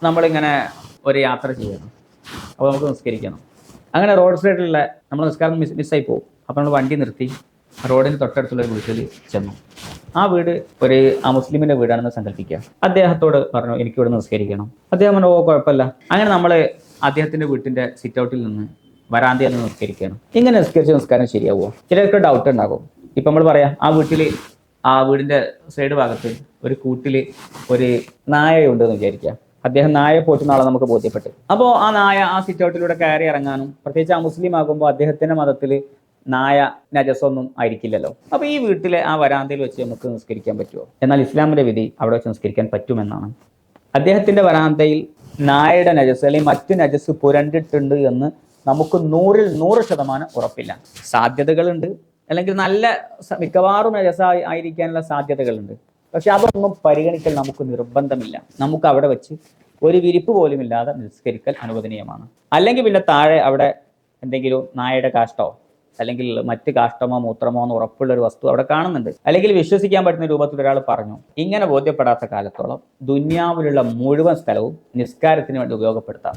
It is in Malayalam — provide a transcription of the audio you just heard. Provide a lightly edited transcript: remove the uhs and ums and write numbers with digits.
നമ്മളിങ്ങനെ ഒരു യാത്ര ചെയ്യണം, അപ്പോൾ നമുക്ക് നിസ്കരിക്കണം. അങ്ങനെ റോഡ് സൈഡിലുള്ള നമ്മൾ നിസ്കാരം മിസ്സായി പോകും. അപ്പോൾ നമ്മൾ വണ്ടി നിർത്തി റോഡിന് തൊട്ടടുത്തുള്ള ഒരു വീട്ടിൽ ചെന്നു. ആ വീട് ഒരു മുസ്ലിമിൻ്റെ വീടാണെന്ന് സങ്കല്പിക്കുക. അദ്ദേഹത്തോട് പറഞ്ഞു എനിക്ക് ഇവിടെ നിസ്കരിക്കണം. അദ്ദേഹം പറഞ്ഞു ഓ കുഴപ്പമില്ല. അങ്ങനെ നമ്മൾ അദ്ദേഹത്തിൻ്റെ വീട്ടിൻ്റെ സിറ്റ് ഔട്ടിൽ നിന്ന് വരാന്തയിൽ നിന്ന് നിസ്കരിക്കണം. ഇങ്ങനെ നിസ്കരിച്ച നിസ്കാരം ശരിയാവുമോ? ചിലർക്ക് ഡൗട്ട് ഉണ്ടാകും. ഇപ്പം നമ്മൾ പറയാം ആ വീടിൻ്റെ സൈഡ് ഭാഗത്ത് ഒരു കൂട്ടിൽ ഒരു നായയുണ്ടെന്ന് വിചാരിക്കുക. അദ്ദേഹം നായ പോറ്റുന്ന ആളെ നമുക്ക് ബോധ്യപ്പെട്ടു. അപ്പോൾ ആ നായ ആ സിറ്റ് ഔട്ടിലൂടെ കയറി ഇറങ്ങാനും, പ്രത്യേകിച്ച് ആ മുസ്ലിം ആകുമ്പോൾ അദ്ദേഹത്തിൻ്റെ മതത്തിൽ നായ നജസൊന്നും ആയിരിക്കില്ലല്ലോ. അപ്പോൾ ഈ വീട്ടിലെ ആ വരാന്തയിൽ വെച്ച് നമുക്ക് നിസ്കരിക്കാൻ പറ്റുമോ? എന്നാൽ ഇസ്ലാമിൻ്റെ വിധി അവിടെ വെച്ച് നിസ്കരിക്കാൻ പറ്റുമെന്നാണ്. അദ്ദേഹത്തിൻ്റെ വരാന്തയിൽ നായയുടെ നജസ് അല്ലെങ്കിൽ മറ്റു നജസ് പുരണ്ടിട്ടുണ്ട് എന്ന് നമുക്ക് 100% ഉറപ്പില്ല. സാധ്യതകളുണ്ട്, അല്ലെങ്കിൽ നല്ല മിക്കവാറും നജസ ആയിരിക്കാനുള്ള സാധ്യതകളുണ്ട്. പക്ഷെ അതൊന്നും പരിഗണിക്കൽ നമുക്ക് നിർബന്ധമില്ല. നമുക്ക് അവിടെ വെച്ച് ഒരു വിരിപ്പ് പോലും ഇല്ലാതെ നിസ്കരിക്കൽ അനുവദനീയമാണ്. അല്ലെങ്കിൽ പിന്നെ താഴെ അവിടെ എന്തെങ്കിലും നായയുടെ കാഷ്ടോ അല്ലെങ്കിൽ മറ്റ് കാഷ്ടമോ മൂത്രമോ എന്ന് ഉറപ്പുള്ള ഒരു വസ്തു അവിടെ കാണുന്നുണ്ട്, അല്ലെങ്കിൽ വിശ്വസിക്കാൻ പറ്റുന്ന രൂപത്തിൽ ഒരാൾ പറഞ്ഞു. ഇങ്ങനെ ബോധ്യപ്പെടാത്ത കാലത്തോളം ദുന്യാവിലുള്ള മുഴുവൻ സ്ഥലവും നിസ്കാരത്തിന് വേണ്ടി ഉപയോഗപ്പെടുത്താം.